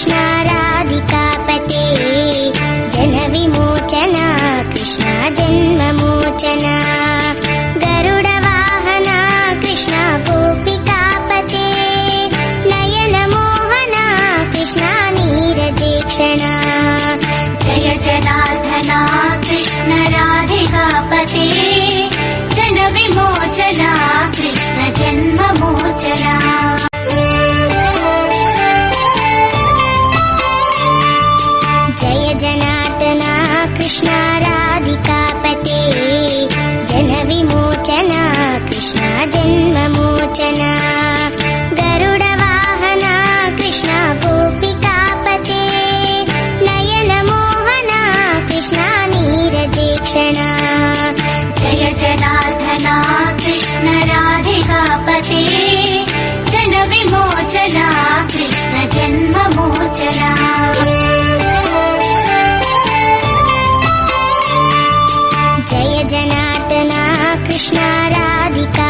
कृष्ण राधिकापते जन विमोचन कृष्ण जन्ममोचन गरुड वाहन कृष्ण गोपिकापते नयन मोहन कृष्ण नीरजेक्षण जय जनार्दन कृष्ण राधिकापते जन विमोचन कृष्ण जन्ममोचन जय जनार्दन कृष्ण राधिकापते जन विमोचन कृष्ण जन्ममोचन गरुड वाहन कृष्ण गोपिकापते नयन मोहन कृष्ण नीरजेक्षण जय जनार्दन कृष्ण राधिकापते जन विमोचन कृष्ण जन्ममोचन जय जनार्दन कृष्ण राधिका